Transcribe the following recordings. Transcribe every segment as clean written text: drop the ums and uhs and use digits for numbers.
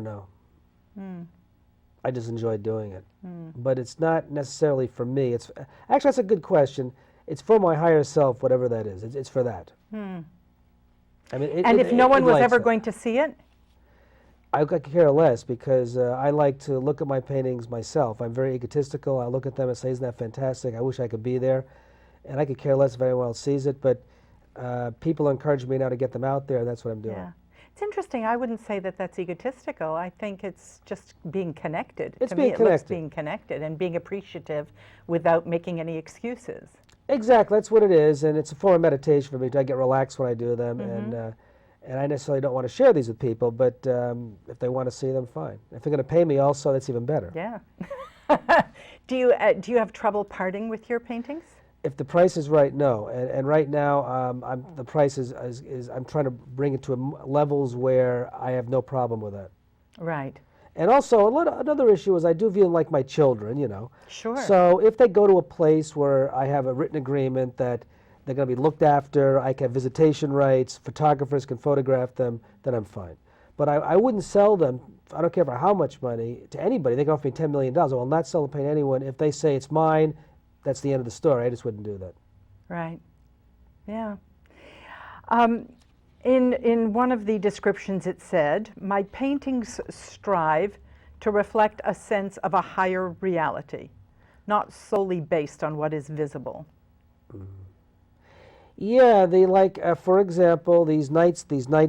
No. Mm. I just enjoy doing it. Mm. But it's not necessarily for me. It's actually, that's a good question. It's for my higher self, whatever that is. It's for that. Mm. I mean, And if no one was ever it. going to see it? I could care less because I like to look at my paintings myself. I'm very egotistical. I look at them and say, isn't that fantastic? I wish I could be there. And I could care less if anyone else sees it, but people encourage me now to get them out there, and that's what I'm doing. Yeah. It's interesting. I wouldn't say that that's egotistical. I think it's just being connected. It's to being me, connected. It looks being connected and being appreciative without making any excuses. Exactly, that's what it is, and it's a form of meditation for me. I get relaxed when I do them, Mm-hmm. and I necessarily don't want to share these with people, but if they want to see them, fine. If they're going to pay me also, that's even better. Yeah. Do you have trouble parting with your paintings? If the price is right, no. And right now, the price is I'm trying to bring it to levels where I have no problem with that. Right. And also, another issue is I do view them like my children, you know. Sure. So if they go to a place where I have a written agreement that they're going to be looked after, I can have visitation rights, photographers can photograph them, then I'm fine. But I wouldn't sell them, I don't care for how much money, to anybody. They can offer me $10 million. I will not sell the paint to anyone. If they say it's mine, that's the end of the story. I just wouldn't do that. Right. Yeah. In one of the descriptions it said, my paintings strive to reflect a sense of a higher reality, not solely based on what is visible. Mm-hmm. Yeah, they like, for example, these night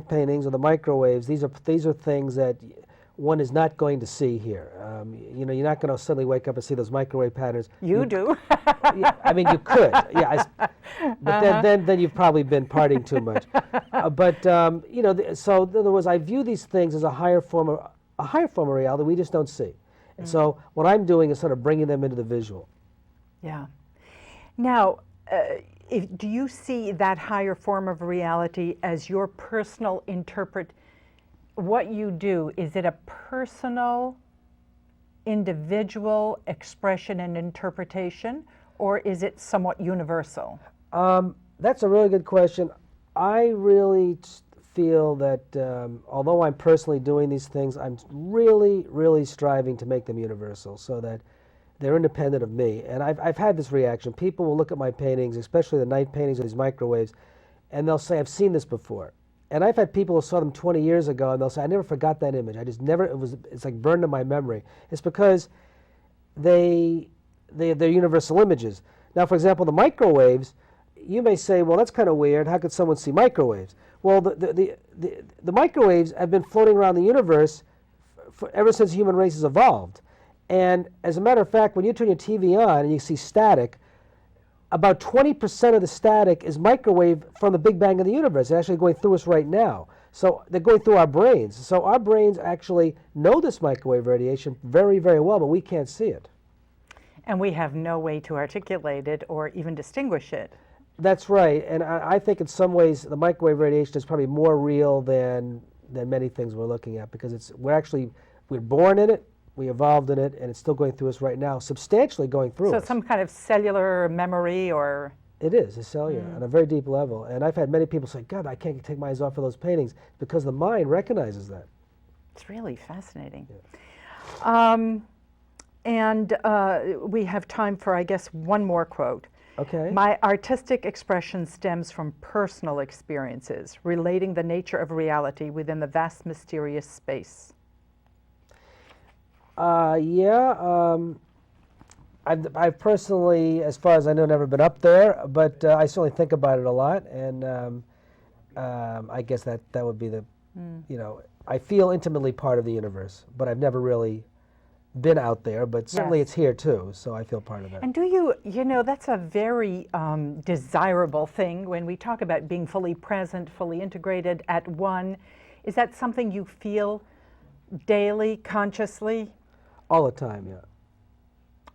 paintings or the microwaves. These are things that one is not going to see here. You know, you're not going to suddenly wake up and see those microwave patterns. You do. Yeah, I mean, you could. Yeah, but then you've probably been partying too much. You know, so in other words, I view these things as a higher form of reality we just don't see. And so what I'm doing is sort of bringing them into the visual. Yeah. Now, do you see that higher form of reality as your personal what you do? Is it a personal, individual expression and interpretation, or is it somewhat universal? That's a really good question. I really feel that although I'm personally doing these things, I'm really, really striving to make them universal so that they're independent of me. And I've had this reaction. People will look at my paintings, especially the night paintings of these microwaves, and they'll say, I've seen this before. And I've had people who saw them 20 years ago, and they'll say, I never forgot that image. I just never, it's like burned in my memory. It's because they're universal images. Now, for example, the microwaves, you may say, well, that's kind of weird. How could someone see microwaves? Well, the microwaves have been floating around the universe ever since the human race has evolved. And as a matter of fact, when you turn your TV on and you see static, about 20% of the static is microwave from the Big Bang of the universe. It's actually going through us right now. So they're going through our brains. So our brains actually know this microwave radiation very, very well, but we can't see it. And we have no way to articulate it or even distinguish it. That's right. And I think in some ways the microwave radiation is probably more real than many things we're looking at, because we're born in it, we evolved in it, and it's still going through us right now, substantially going through us. So some kind of cellular memory or... It is, it's cellular, on a very deep level. And I've had many people say, God, I can't take my eyes off of those paintings, because the mind recognizes that. It's really fascinating. Yeah. We have time for, I guess, one more quote. Okay. My artistic expression stems from personal experiences, relating the nature of reality within the vast, mysterious space. I've personally, as far as I know, never been up there, but I certainly think about it a lot, and I guess that would be you know, I feel intimately part of the universe, but I've never really been out there, but certainly It's here too, so I feel part of that. And do you know, that's a very desirable thing when we talk about being fully present, fully integrated at one. Is that something you feel daily, consciously? All the time, yeah.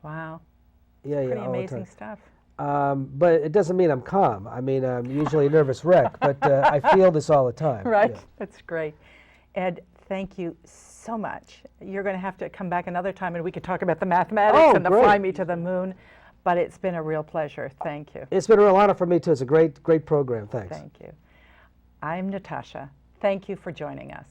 Wow. Yeah, Pretty all amazing the time. stuff. But it doesn't mean I'm calm. I mean, I'm usually a nervous wreck, but I feel this all the time. Right, Yeah. That's great. Ed, thank you so much. You're going to have to come back another time and we could talk about the mathematics and the great. Fly Me to the Moon, but it's been a real pleasure. Thank you. It's been a real honor for me too. It's a great program. Thanks. Thank you. I'm Natasha. Thank you for joining us.